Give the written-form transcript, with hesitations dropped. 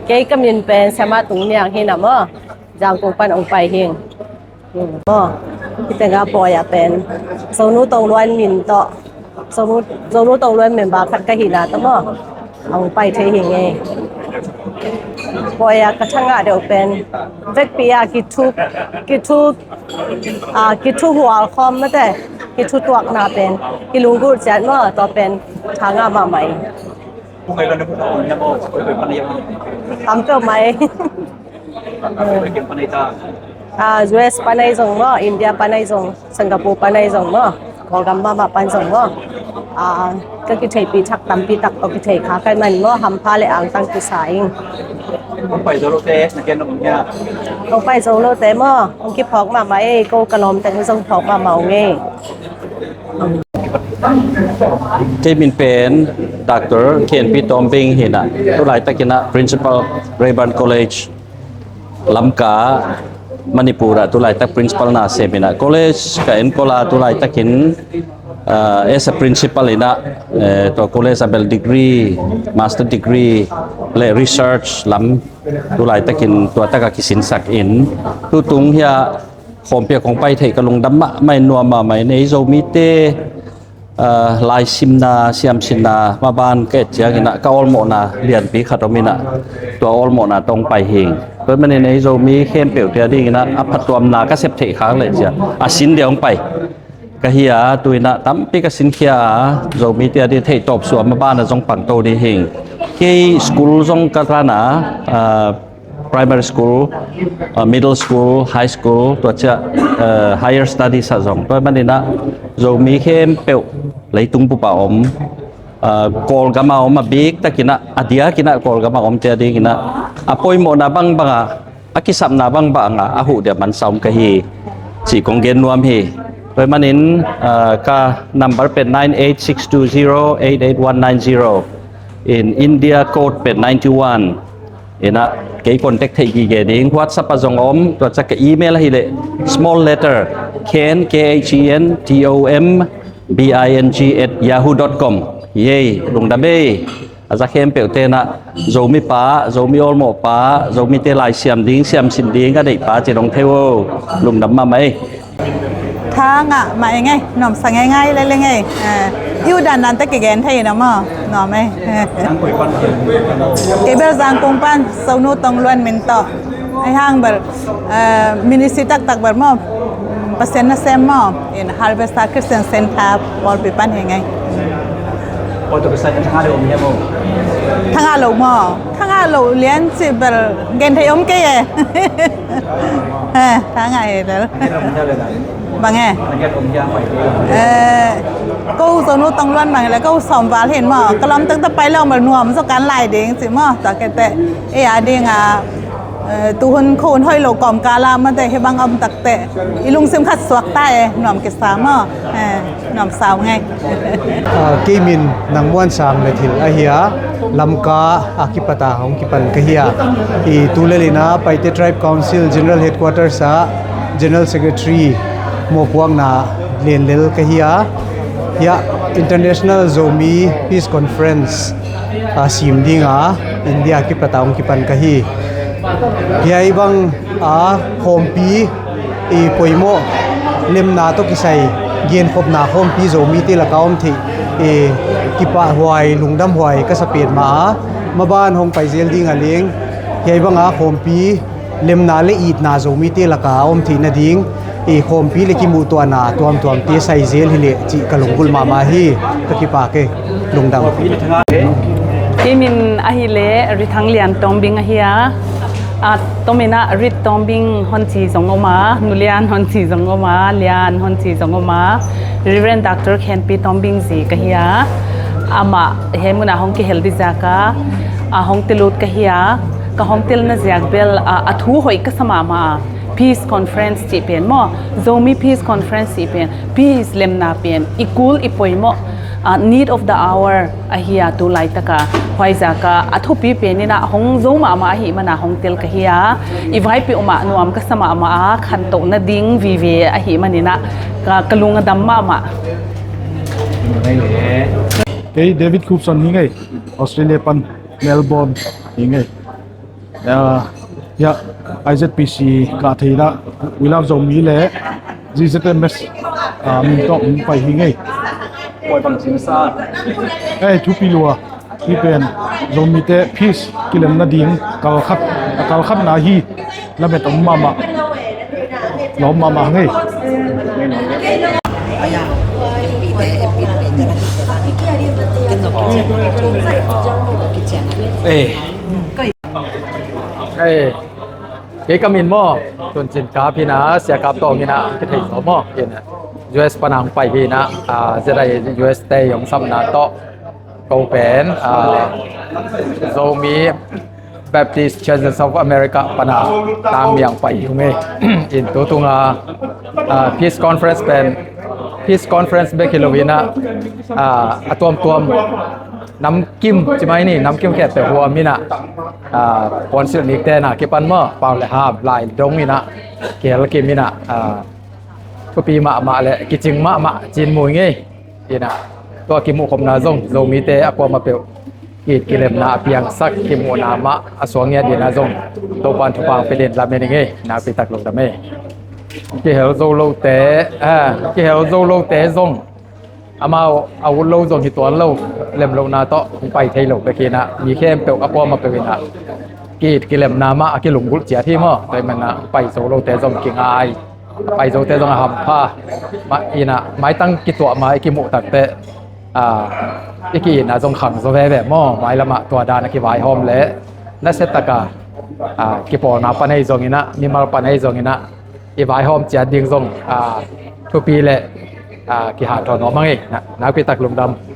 cái cầm nhìn bền xem mà tụng nhàng hay nằm á giang cùng pan ông phải hiền cái ngã bòi à bền sau nút tàu loan nhìn tọ sau nút tàu loan mình bà khát cái hình nào tao mà ông phải thấy hình nghe bòi à cái thằng ngã đều bền vết bia cái thu hoa khom mất đấy cái thu tuột nà bền cái lùng gút chén mà tao bền thằng ngã mà màyทำก็ไม่US ปานในส่งบ่อินเดียปานในส่งสิงคโปร์ปานในส่งบ่ขอกำมาปานส่งบ่ก็คิดให้ปีทักตำปีตักก็คิดให้ขาไกมันบ่หำพาและอ่างตั้งกุสายต้องไปโซโลเตสนะแกนงเนี่ยต้องไปโซโลเตมอองคิดพอกมาไหมโกกะนอมแต่ส่งพอกมาเมาไงที่มินเป็นดร. เคนปีตอมบิงเห็นอ่ะตุลายตะกินะ Principal Rayburn College ลำกามณิปุระตุลายตะ Principal นาเซมินะ College กับเอ็นโกลาตุลายตะกินas a principal เห็นอ่ะตัว College Abel Degree Master Degree และ Research ลำตุลายตะกินตัวตะกะกิสินศักดิ์อินตุตุงเฮียคอมเปียของไปเทกะลงดัมมะไม่นัวมาไม่ในโซมิเตลายซิมนาเซียมซินามาบ้านเกตเจียกินะก็ออลโมนาเรียนปีขัดมินะตัวออลโมนาต้องไปเฮงเพิ่นมันในโซมีเข้มเปียวเตียดีกินะอภัตตวมนาก็เสพเทค้างเลยเจียสินเดียวไปกะเฮียตุยนะตั้มปีกสินเคียโซมีเตียดีเทตบสวมมาบ้านจงปังโตดีเฮงที่สคูลจงกะตรานาprimary school middle school high school ตัวจะhigher studies ซะจงตัวมันนี่นะโซมีเข้มเปียวเลยตุงปุปะอมกอลกะมาอมมาบิกตะกินะอเดียกินะกอลกะมาอมเจดีกินะอปอยโมนาบังบังอะกิสับนาบังบังอะหูเดียมันซอมกะฮีสิกงเกนนวมฮีโดยมันนินกะ number เป็น 98620881190 in India code เป็น91เอ็นะเกี่ยคนเทคกี่เกี่ยดิ้งวัดสัพพะจงอมตัวจะอีเมลให้เลย small letter ken KHEN TOM BING@yahoo.com เย่ลงดับเบ้อาจจะเข้มเปียวเตนะโซมิป้าโซมิออลโมป้าโซมิเตลายเสียมดิ้งเสียมสินดิ้งก็ได้ป้าจะลงเทวลงดับมาไหมทางอ่ะมาเองไงหน่อมสั่งง่ายๆเลยไงอยู่ด้านนั้นตะกี้แกนไทยนะมั้งหน่อไหมเก็บเรื่องกงปันสนุตองล้วนมินต่อไอ้ห้างแบบมินิสิตักแบบมั้งเปอร์เซ็นต์นะเซมมั้งอินฮาร์เวสต์คริสเตียนเซ็นทรัลบอลปีปันยังไงโอ้ตัวเป็นสัญชาติองค์เนี่ยมั้งทั้งอาลูมั้งทั้งอาลูเลี้ยงสิแบบเกนไทยอมเกย์ทั้งไงแล้วบางไงก็สนุต้องล้วนบางแล้วก็สอมวาเห็นมั้งก็ล้อมตั้งแต่ไปแล้วมันนัวมันสการไล่เด้งสิมั้งแต่แกแต่อาเด้งตุนโคนห้อยโลกอมกาลามันแต่ให้บางอมตักแต่อีลุงซิมขัดสวกใต้หน่อมเกษามั้งหน่อมสาวไงกีมินนังม้วนสามเลยทิลอาเฮียลำกาอากิปตาของกิปันกะเฮียอีตูเลลินาไปเตทริบคาวน์ซิล General Headquarters General Secretary โมพวงนาเลียนเลลกะเฮียInternational Zomi Peace Conference สิมดิงอินเดียกิปตาของกิปันกะฮีเฮียบังโฮมปีอีปอยโมเลมนาตกิไซเย็นพบนาโฮมปีโซมีติละกาวมทิกิปะหวยลุงดำหวยก็สเปียดมาบ้านห้องไปเซลดิงเลี้ยงเฮียบังโฮมปีเลมนาเลอีดนาโซมีติละกาวมทินาดิงโฮมปีเลกิมูตัวนาตัวเตียไซเซลฮิเลจิกะลงกุลมาฮีตะกิปะเกลุงดำที่มินอาฮิเลริทังเลียนตอมบิงอาฮิยาตอมินะริตอมบิงฮอนซีสงอมานุเลียนฮอนซีสงอมาเลียนฮอนซีสงอมาReverend Dr. Ken P. Tombing Z kahiya ama hemuna hong ki healthy zaka hong tilut kahiya ka hong til na ziagbel athu hoi ka samama peace conference ti pen mo zomi peace conference ti pen peace lemna pen ikul ipoi mo need of the hour ahiya tu lai taka hoiza ka athu pi pen ni na hong zoma ma hi mana hong til kahiya ivai pi uma nuam ka sama ma khan to na ding vive ahi manina ka kalunga damma ma Hey David Coopson ni ngai Australia pan Melbourne hinge ya IZPC ka theila wilam zomi le GZMS min to pai hinge ป่วยบางสินซ่า thu pilua hi pen zomi te peace kilem na ding kal khat na hi lamet mama lom mama nge cái cam in mo tuần trên cá phi na xe cáp to như na cái thầy gió mo hiện US panang phải phi na giờ đây US tây ông sắm na to cầu bén Zomi Baptist Churches of America pana tang miang phải yung nghe in tu tung peace conference pen peace conference be kilovina tuam น้ำกิมใช่ไหมนี่น้ำกิมแค่แต่หัวมินะปอนสินิกแต่น่ะเก็บปันมาเปล่าเลยหาหลายดงมินะเกลกิมมินะทุกปีมาเลยกิจริงมาจีนมวยงี้นี่นะตัวกิมูคมนาซงโซมีเตอความาเปียวกีดกิเลมนาเพียงสักกิมูนามะอสวงเงียดีนาซงตัวปันทุปังไปเล่นลาเมนิงี้นาไปตักลงตะเมกิเฮลโซโลเตกิเฮลโซโลเตซงอามาเอาโลซงที่ตัวโลเล่มโลนาโตไปไทยโลไปกีนะมีแค่เปียวอความาเปียวนะกีดกิเลมนามะกิลุงกุลเจียที่มั่วไปมันนะไปโซโลเตซงกิงไอไปโซเตซงหำผ้ามาอีนะไม้ตั้งกิตัวไม้กิมุตักเตอีกีนะซงขังโซเวแบบมั่วไม้ละมาตัวดานกิวายหอมเละนั่นเสตกากิปอนาปันให้ซงอีนะมีมาปันให้ซงอีนะอีวายหอมเจียดิงซงทุกปีเลยกิหาถอนออกมาเองนะนักพิทักษ์ลุงดำ